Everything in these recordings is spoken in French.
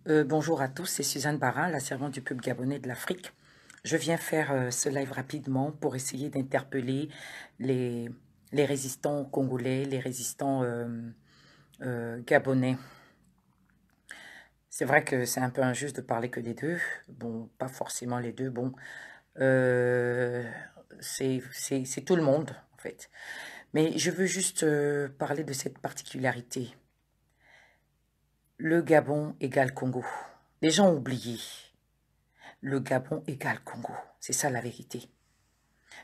Bonjour à tous, c'est Suzanne Barin, la servante du peuple gabonais de l'Afrique. Je viens faire ce live rapidement pour essayer d'interpeller les, les résistants congolais, les résistants gabonais. C'est vrai que c'est un peu injuste de parler que des deux. Bon, pas forcément les deux. Bon, euh, c'est tout le monde, en fait. Mais je veux juste parler de cette particularité. Le Gabon égale Congo. Les gens ont oublié. Le Gabon égale Congo. C'est ça la vérité.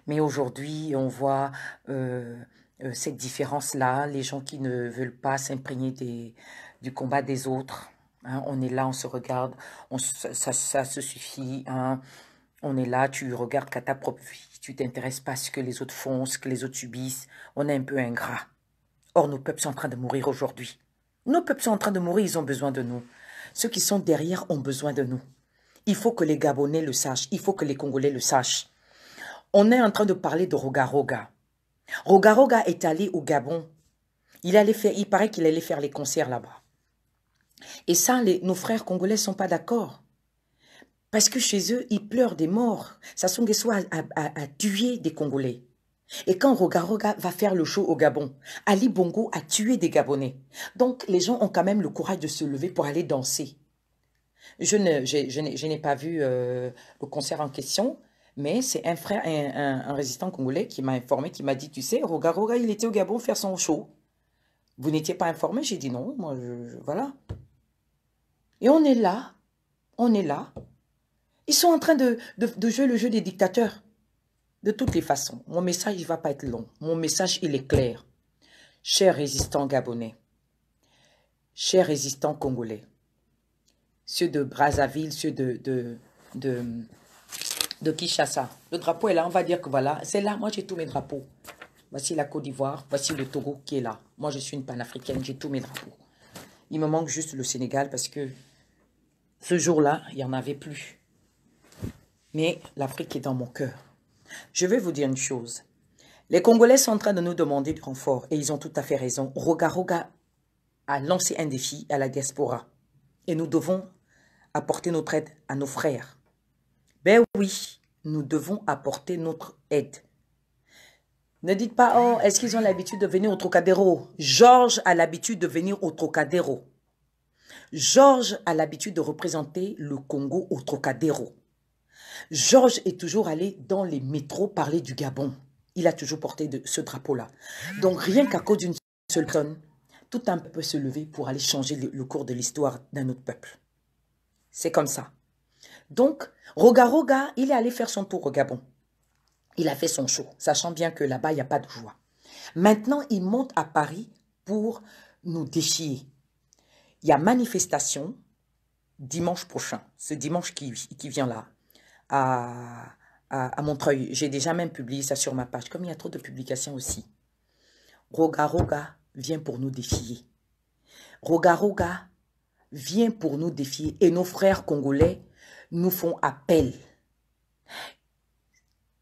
Mais aujourd'hui, on voit cette différence-là, les gens qui ne veulent pas s'imprégner du combat des autres. Hein, on est là, on se regarde, ça se suffit. Hein, on est là, tu regardes qu'à ta propre vie, tu t'intéresses pas à ce que les autres font, ce que les autres subissent. On est un peu ingrat. Or, nos peuples sont en train de mourir aujourd'hui. Nos peuples sont en train de mourir, ils ont besoin de nous. Ceux qui sont derrière ont besoin de nous. Il faut que les Gabonais le sachent, il faut que les Congolais le sachent. On est en train de parler de Roga-Roga. Roga-Roga est allé au Gabon. Il paraît qu'il allait faire les concerts là-bas. Et ça, nos frères congolais ne sont pas d'accord. Parce que chez eux, ils pleurent des morts. Sassou Nguesso a tué des Congolais. Et quand Roga-Roga va faire le show au Gabon, Ali Bongo a tué des Gabonais. Donc, les gens ont quand même le courage de se lever pour aller danser. Je n'ai pas vu le concert en question, mais c'est un frère, un résistant congolais qui m'a informé, qui m'a dit, tu sais, Roga-Roga, il était au Gabon faire son show. Vous n'étiez pas informé? J'ai dit non, moi, voilà. Et on est là, on est là. Ils sont en train de jouer le jeu des dictateurs. De toutes les façons, mon message, il ne va pas être long. Mon message, il est clair. Chers résistants gabonais, chers résistants congolais, ceux de Brazzaville, ceux de Kinshasa. Le drapeau est là, on va dire que voilà, c'est là, moi j'ai tous mes drapeaux. Voici la Côte d'Ivoire, voici le Togo qui est là. Moi je suis une panafricaine, j'ai tous mes drapeaux. Il me manque juste le Sénégal parce que ce jour-là, il n'y en avait plus. Mais l'Afrique est dans mon cœur. Je vais vous dire une chose. Les Congolais sont en train de nous demander du renfort et ils ont tout à fait raison. Roga-Roga a lancé un défi à la diaspora et nous devons apporter notre aide à nos frères. Ben oui, nous devons apporter notre aide. Ne dites pas, oh, est-ce qu'ils ont l'habitude de venir au Trocadéro? Georges a l'habitude de venir au Trocadéro. Georges a l'habitude de représenter le Congo au Trocadéro. Georges est toujours allé dans les métros parler du Gabon. Il a toujours porté ce drapeau-là. Donc rien qu'à cause d'une seule personne, tout un peuple peut se lever pour aller changer le cours de l'histoire d'un autre peuple. C'est comme ça. Donc, Roga-Roga, il est allé faire son tour au Gabon. Il a fait son show, sachant bien que là-bas, il n'y a pas de joie. Maintenant, il monte à Paris pour nous défier. Il y a manifestation dimanche prochain, ce dimanche qui vient là, à Montreuil. J'ai déjà même publié ça sur ma page, comme il y a trop de publications aussi. Roga-Roga vient pour nous défier. Roga-Roga vient pour nous défier. Et nos frères congolais nous font appel.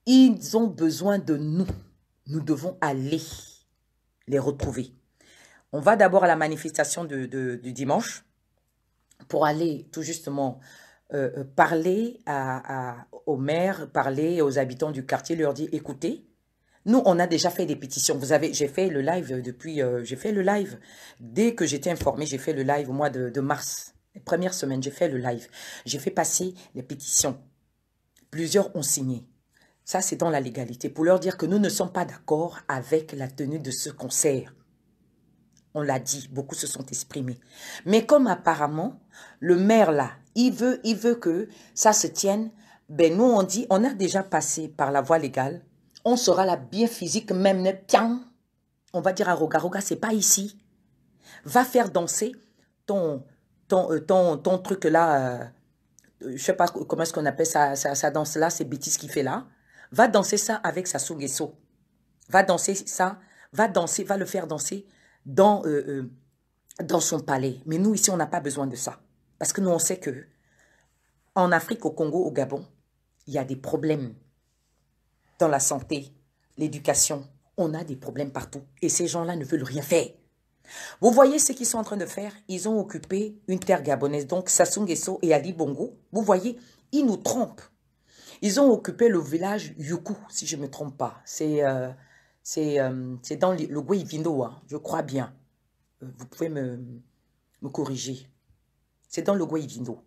Ils ont besoin de nous. Nous devons aller les retrouver. On va d'abord à la manifestation du dimanche pour aller tout justement parler aux maires, parler aux habitants du quartier, leur dire, écoutez, nous, on a déjà fait des pétitions. J'ai fait le live depuis, j'ai fait le live. Dès que j'étais informée, j'ai fait le live au mois de mars. Les premières semaines, j'ai fait le live. J'ai fait passer les pétitions. Plusieurs ont signé. Ça, c'est dans la légalité. Pour leur dire que nous ne sommes pas d'accord avec la tenue de ce concert. On l'a dit, beaucoup se sont exprimés. Mais comme apparemment, le maire là, il veut que ça se tienne, ben nous on dit, on a déjà passé par la voie légale, on sera là bien physique, même, tiens, on va dire à Roga-Roga, c'est pas ici. Va faire danser ton truc là, je sais pas comment est-ce qu'on appelle ça danse là, ces bêtises qu'il fait là. Va danser ça avec Sassou Nguesso. Va danser ça, va le faire danser dans son palais. Mais nous, ici, on n'a pas besoin de ça. Parce que nous, on sait que en Afrique, au Congo, au Gabon, il y a des problèmes dans la santé, l'éducation. On a des problèmes partout. Et ces gens-là ne veulent rien faire. Vous voyez ce qu'ils sont en train de faire? Ils ont occupé une terre gabonaise, donc Sassou Nguesso et Ali Bongo. Vous voyez, ils nous trompent. Ils ont occupé le village Yuku, si je ne me trompe pas. C'est dans le Gouivindo, hein, je crois bien. Vous pouvez me corriger. C'est dans le Gouivindo.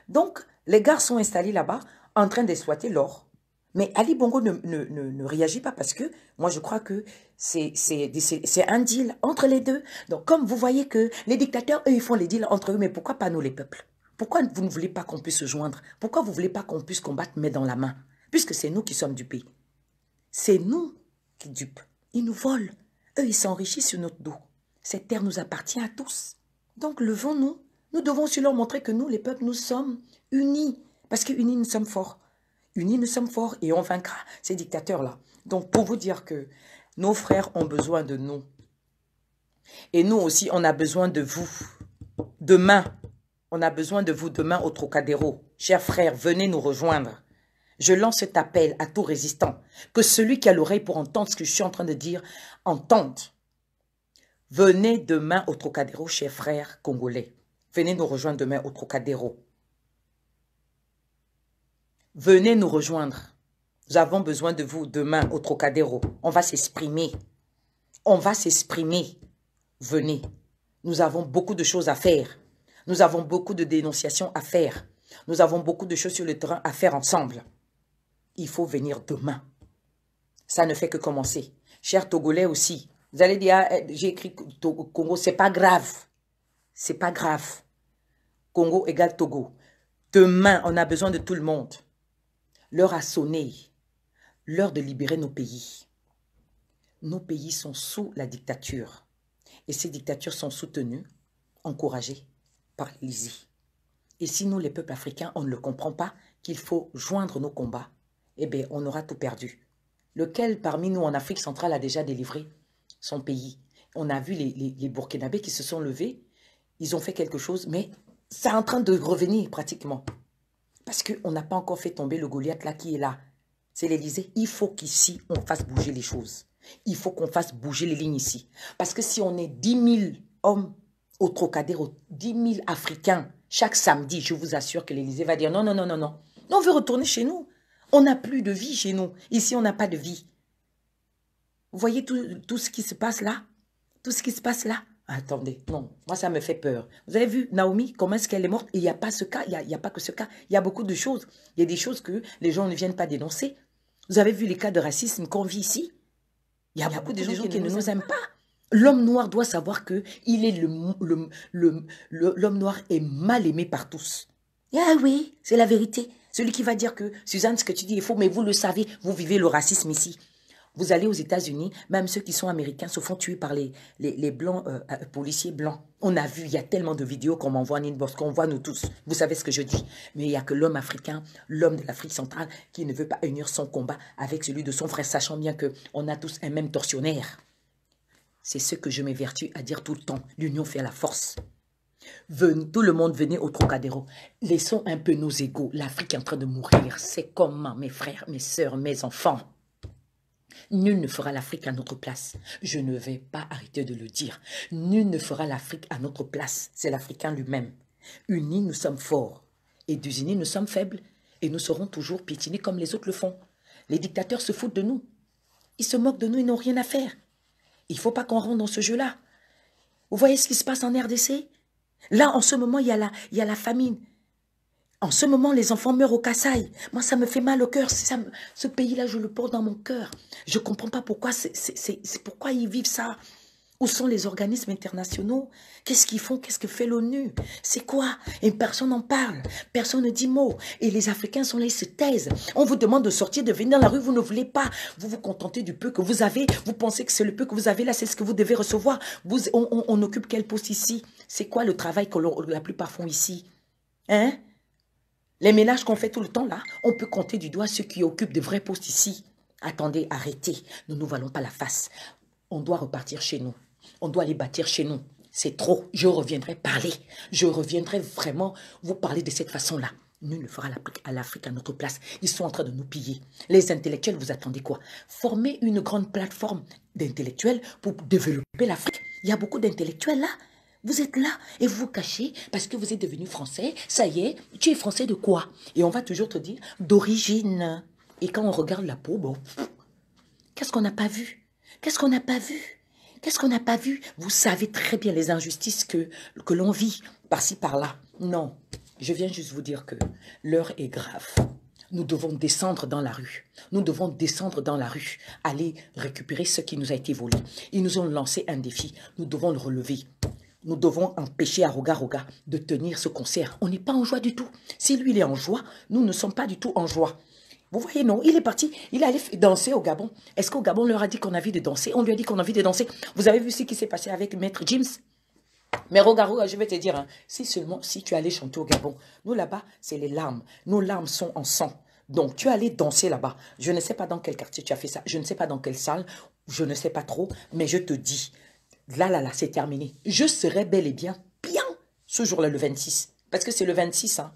Donc, les gars sont installés là-bas en train d'exploiter l'or. Mais Ali Bongo ne réagit pas parce que moi, je crois que c'est un deal entre les deux. Donc, comme vous voyez que les dictateurs, eux, ils font les deals entre eux, mais pourquoi pas nous, les peuples? Pourquoi vous ne voulez pas qu'on puisse se joindre? Pourquoi vous ne voulez pas qu'on puisse combattre main dans la main? Puisque c'est nous qui sommes dupés. C'est nous qui dupent. Ils nous volent. Eux, ils s'enrichissent sur notre dos. Cette terre nous appartient à tous. Donc, levons-nous. Nous devons aussi leur montrer que nous, les peuples, nous sommes unis. Parce qu'unis, nous sommes forts. Unis, nous sommes forts et on vaincra ces dictateurs-là. Donc, pour vous dire que nos frères ont besoin de nous. Et nous aussi, on a besoin de vous. Demain, on a besoin de vous demain au Trocadéro. Chers frères, venez nous rejoindre. Je lance cet appel à tout résistant. Que celui qui a l'oreille pour entendre ce que je suis en train de dire, entende. Venez demain au Trocadéro, chers frères congolais. Venez nous rejoindre demain au Trocadéro. Venez nous rejoindre. Nous avons besoin de vous demain au Trocadéro. On va s'exprimer. On va s'exprimer. Venez. Nous avons beaucoup de choses à faire. Nous avons beaucoup de dénonciations à faire. Nous avons beaucoup de choses sur le terrain à faire ensemble. Il faut venir demain. Ça ne fait que commencer. Chers Togolais aussi, vous allez dire, j'ai écrit Congo, c'est pas grave. C'est pas grave. Congo égale Togo. Demain, on a besoin de tout le monde. L'heure a sonné. L'heure de libérer nos pays. Nos pays sont sous la dictature. Et ces dictatures sont soutenues, encouragées par l'Élysée. Et si nous, les peuples africains, on ne le comprend pas, qu'il faut joindre nos combats, eh bien, on aura tout perdu. Lequel parmi nous en Afrique centrale a déjà délivré son pays? On a vu les Burkinabés qui se sont levés, ils ont fait quelque chose, mais c'est en train de revenir pratiquement. Parce qu'on n'a pas encore fait tomber le Goliath là qui est là. C'est l'Élysée. Il faut qu'ici, on fasse bouger les choses. Il faut qu'on fasse bouger les lignes ici. Parce que si on est 10 000 hommes au Trocadéro, 10 000 Africains, chaque samedi, je vous assure que l'Élysée va dire non, non, non, non, non. On veut retourner chez nous. On n'a plus de vie chez nous. Ici, on n'a pas de vie. Vous voyez tout ce qui se passe là? Tout ce qui se passe là? Attendez, non, moi ça me fait peur. Vous avez vu Naomi, comment est-ce qu'elle est morte? Il n'y a pas ce cas, il n'y a pas que ce cas. Il y a beaucoup de choses. Il y a des choses que les gens ne viennent pas dénoncer. Vous avez vu les cas de racisme qu'on vit ici? Il y a beaucoup de gens qui ne nous aiment pas. L'homme noir doit savoir que l'homme noir est mal aimé par tous. Ah oui, c'est la vérité. Celui qui va dire que, Suzanne, ce que tu dis est faux, mais vous le savez, vous vivez le racisme ici. Vous allez aux États-Unis, même ceux qui sont américains se font tuer par les blancs, policiers blancs. On a vu, il y a tellement de vidéos qu'on m'envoie en inbox, qu'on voit nous tous. Vous savez ce que je dis. Mais il n'y a que l'homme africain, l'homme de l'Afrique centrale, qui ne veut pas unir son combat avec celui de son frère, sachant bien qu'on a tous un même tortionnaire. C'est ce que je m'évertue à dire tout le temps. L'union fait la force. Tout le monde venez au Trocadéro. Laissons un peu nos égos. L'Afrique est en train de mourir. C'est comment, mes frères, mes sœurs, mes enfants. Nul ne fera l'Afrique à notre place. Je ne vais pas arrêter de le dire. Nul ne fera l'Afrique à notre place. C'est l'Africain lui-même. Unis, nous sommes forts. Et désunis, nous sommes faibles. Et nous serons toujours piétinés comme les autres le font. Les dictateurs se foutent de nous. Ils se moquent de nous, ils n'ont rien à faire. Il ne faut pas qu'on rentre dans ce jeu-là. Vous voyez ce qui se passe en RDC? Là, en ce moment, il y a la famine. En ce moment, les enfants meurent au Kasaï. Moi, ça me fait mal au cœur. Ce pays-là, je le porte dans mon cœur. Je ne comprends pas pourquoi, pourquoi ils vivent ça. Où sont les organismes internationaux? Qu'est-ce qu'ils font? Qu'est-ce que fait l'ONU? C'est quoi? Et personne n'en parle. Personne ne dit mot. Et les Africains sont là, ils se taisent. On vous demande de sortir, de venir dans la rue, vous ne voulez pas. Vous vous contentez du peu que vous avez. Vous pensez que c'est le peu que vous avez là, c'est ce que vous devez recevoir. On occupe quel poste ici? C'est quoi le travail que la plupart font ici? Hein? Les ménages qu'on fait tout le temps là, on peut compter du doigt ceux qui occupent de vrais postes ici. Attendez, arrêtez. Nous ne nous voilons pas la face. On doit repartir chez nous. On doit aller bâtir chez nous. C'est trop. Je reviendrai parler. Je reviendrai vraiment vous parler de cette façon-là. Nul ne fera à l'Afrique à notre place. Ils sont en train de nous piller. Les intellectuels, vous attendez quoi? Formez une grande plateforme d'intellectuels pour développer l'Afrique. Il y a beaucoup d'intellectuels là. Vous êtes là et vous vous cachez parce que vous êtes devenu français. Ça y est, tu es français de quoi? Et on va toujours te dire d'origine. Et quand on regarde la peau, bon, qu'est-ce qu'on n'a pas vu? Qu'est-ce qu'on n'a pas vu? Qu'est-ce qu'on n'a pas vu? Vous savez très bien les injustices que l'on vit par-ci, par-là. Non, je viens juste vous dire que l'heure est grave. Nous devons descendre dans la rue. Nous devons descendre dans la rue, aller récupérer ce qui nous a été volé. Ils nous ont lancé un défi. Nous devons le relever. Nous devons empêcher Aroga Roga de tenir ce concert. On n'est pas en joie du tout. Si lui, il est en joie, nous ne sommes pas du tout en joie. Vous voyez, non, il est parti, il est allé danser au Gabon. Est-ce qu'au Gabon, on leur a dit qu'on a envie de danser? On lui a dit qu'on a envie de danser. Vous avez vu ce qui s'est passé avec Maître James? Mais regarde, je vais te dire, hein, si seulement, si tu allais chanter au Gabon, nous là-bas, c'est les larmes. Nos larmes sont en sang. Donc, tu es allé danser là-bas. Je ne sais pas dans quel quartier tu as fait ça. Je ne sais pas dans quelle salle. Je ne sais pas trop. Mais je te dis, là, c'est terminé. Je serai bel et bien ce jour-là, le 26. Parce que c'est le 26, hein.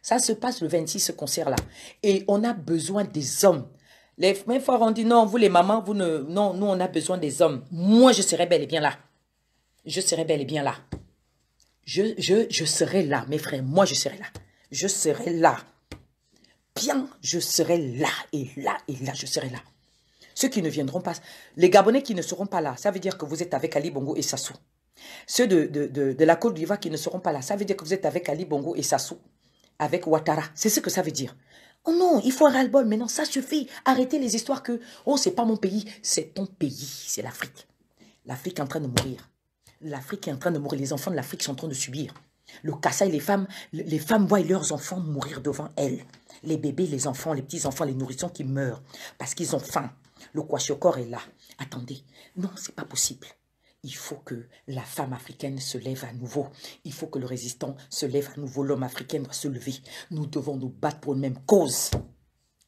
Ça se passe le 26, ce concert-là. Et on a besoin des hommes. Les frères ont dit, non, vous les mamans, vous ne... Non, nous, on a besoin des hommes. Moi, je serai bel et bien là. Je serai bel et bien là. Je serai là, mes frères. Moi, je serai là. Je serai là. Bien, je serai là. Et là, je serai là. Ceux qui ne viendront pas, les Gabonais qui ne seront pas là, ça veut dire que vous êtes avec Ali Bongo et Sassou. Ceux de la Côte d'Ivoire qui ne seront pas là, ça veut dire que vous êtes avec Ali Bongo et Sassou. Avec Ouattara. C'est ce que ça veut dire. Oh non, il faut un ras-le-bol. Mais non, ça suffit. Arrêtez les histoires que, oh, c'est pas mon pays. C'est ton pays. C'est l'Afrique. L'Afrique est en train de mourir. L'Afrique est en train de mourir. Les enfants de l'Afrique sont en train de subir. Le Kassai, les femmes voient leurs enfants mourir devant elles. Les bébés, les enfants, les petits-enfants, les nourrissons qui meurent parce qu'ils ont faim. Le kwashiorkor est là. Attendez. Non, c'est pas possible. Il faut que la femme africaine se lève à nouveau. Il faut que le résistant se lève à nouveau. L'homme africain doit se lever. Nous devons nous battre pour une même cause.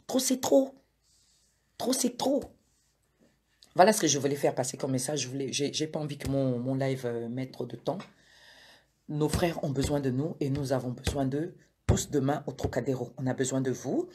Trop, c'est trop. Trop, c'est trop. Voilà ce que je voulais faire passer comme message. J'ai pas envie que mon live mette trop de temps. Nos frères ont besoin de nous et nous avons besoin d'eux tous demain au Trocadéro. On a besoin de vous.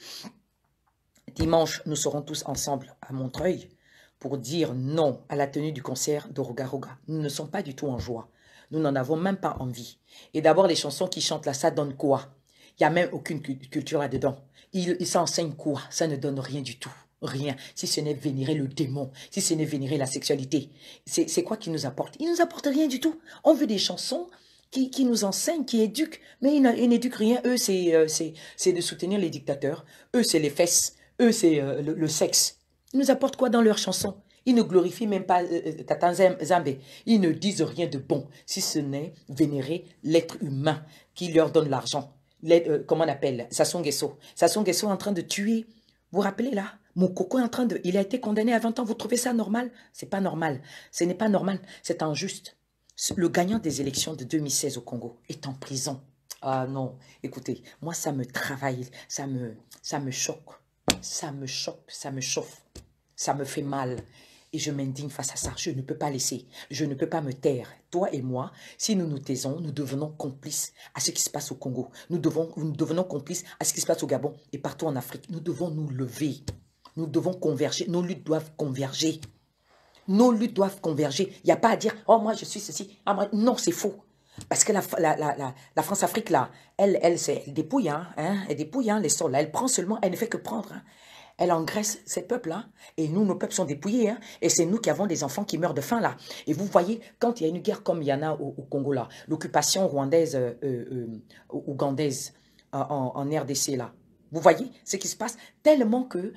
Dimanche, nous serons tous ensemble à Montreuil pour dire non à la tenue du concert d'Oroga Roga. Nous ne sommes pas du tout en joie. Nous n'en avons même pas envie. Et d'abord, les chansons qu'ils chantent là, ça donne quoi? Il n'y a même aucune culture là-dedans. Ils s'enseignent quoi? Ça ne donne rien du tout. Rien. Si ce n'est vénérer le démon, si ce n'est vénérer la sexualité. C'est quoi qu'ils nous apportent? Ils ne nous apportent rien du tout. On veut des chansons qui nous enseignent, qui éduquent. Mais ils n'éduquent rien. Eux, c'est de soutenir les dictateurs. Eux, c'est les fesses. Eux, c'est le sexe. Ils nous apportent quoi dans leurs chansons? Ils ne glorifient même pas Tata Zambé. Ils ne disent rien de bon, si ce n'est vénérer l'être humain qui leur donne l'argent. Comment on appelle? Sassou Nguesso. Sassou Nguesso est en train de tuer. Vous vous rappelez là? Moukoko est en train de... Il a été condamné à 20 ans. Vous trouvez ça normal? C'est pas normal. Ce n'est pas normal. C'est injuste. Le gagnant des élections de 2016 au Congo est en prison. Ah non, écoutez, moi ça me travaille, ça me choque. Ça me choque, ça me chauffe, ça me fait mal. Et je m'indigne face à ça. Je ne peux pas laisser, je ne peux pas me taire. Toi et moi, si nous nous taisons, nous devenons complices à ce qui se passe au Congo. Nous devenons complices à ce qui se passe au Gabon et partout en Afrique. Nous devons nous lever. Nous devons converger. Nos luttes doivent converger. Nos luttes doivent converger. Il n'y a pas à dire, oh moi je suis ceci. Ah, moi... Non, c'est faux. Parce que la France-Afrique, là, elle dépouille, hein, elle dépouille les sols. Là, elle prend seulement, elle ne fait que prendre. Hein. Elle engraisse ces peuples-là. Et nous, nos peuples sont dépouillés. Hein, et c'est nous qui avons des enfants qui meurent de faim, là. Et vous voyez, quand il y a une guerre comme il y en a au Congo, là, l'occupation rwandaise, ougandaise en RDC, là. Vous voyez ce qui se passe? Tellement que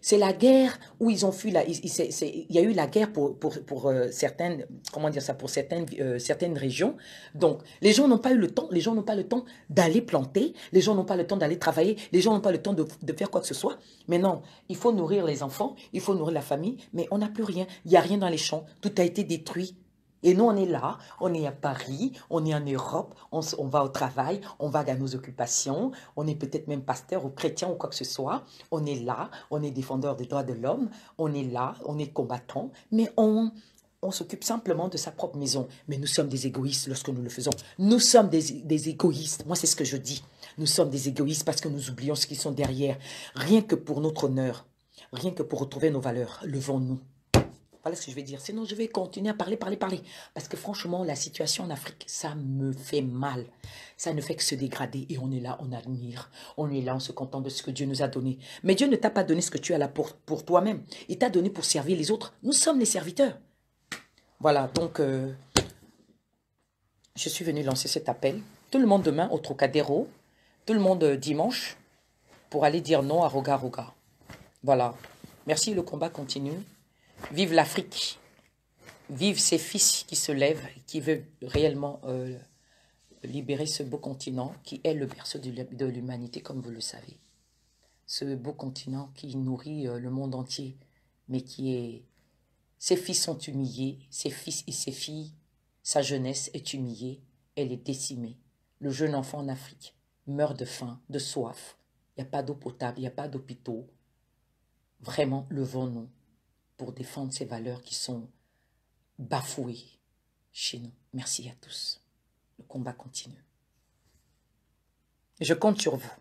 c'est la guerre où ils ont fui. Il y a eu la guerre pour certaines, comment dire ça, pour certaines régions. Donc, les gens n'ont pas eu le temps, les gens n'ont pas le temps d'aller planter, les gens n'ont pas le temps d'aller travailler, les gens n'ont pas le temps de faire quoi que ce soit. Mais non, il faut nourrir les enfants, il faut nourrir la famille, mais on n'a plus rien. Il n'y a rien dans les champs, tout a été détruit. Et nous, on est là, on est à Paris, on est en Europe, on va au travail, on va à nos occupations, on est peut-être même pasteur ou chrétien ou quoi que ce soit. On est défendeur des droits de l'homme, on est là, on est combattant, mais on On s'occupe simplement de sa propre maison. Mais nous sommes des égoïstes lorsque nous le faisons. Nous sommes des égoïstes. Moi, c'est ce que je dis. Nous sommes des égoïstes parce que nous oublions ce qui sont derrière. Rien que pour notre honneur, rien que pour retrouver nos valeurs, levons-nous. Voilà ce que je vais dire. Sinon, je vais continuer à parler. Parce que franchement, la situation en Afrique, ça me fait mal. Ça ne fait que se dégrader. Et on est là, on admire. On est là, on se contente de ce que Dieu nous a donné. Mais Dieu ne t'a pas donné ce que tu as là pour toi-même. Il t'a donné pour servir les autres. Nous sommes les serviteurs. Voilà, donc, je suis venue lancer cet appel. Tout le monde demain au Trocadéro. Tout le monde dimanche pour aller dire non à Roga Roga. Voilà. Merci, le combat continue. Vive l'Afrique. Vive ces fils qui se lèvent, qui veulent réellement libérer ce beau continent qui est le berceau de l'humanité, comme vous le savez. Ce beau continent qui nourrit le monde entier, mais qui est... Ses fils sont humiliés, ses fils et ses filles, sa jeunesse est humiliée, elle est décimée. Le jeune enfant en Afrique meurt de faim, de soif. Il n'y a pas d'eau potable, il n'y a pas d'hôpitaux. Vraiment, levons-nous pour défendre ces valeurs qui sont bafouées chez nous. Merci à tous. Le combat continue. Je compte sur vous.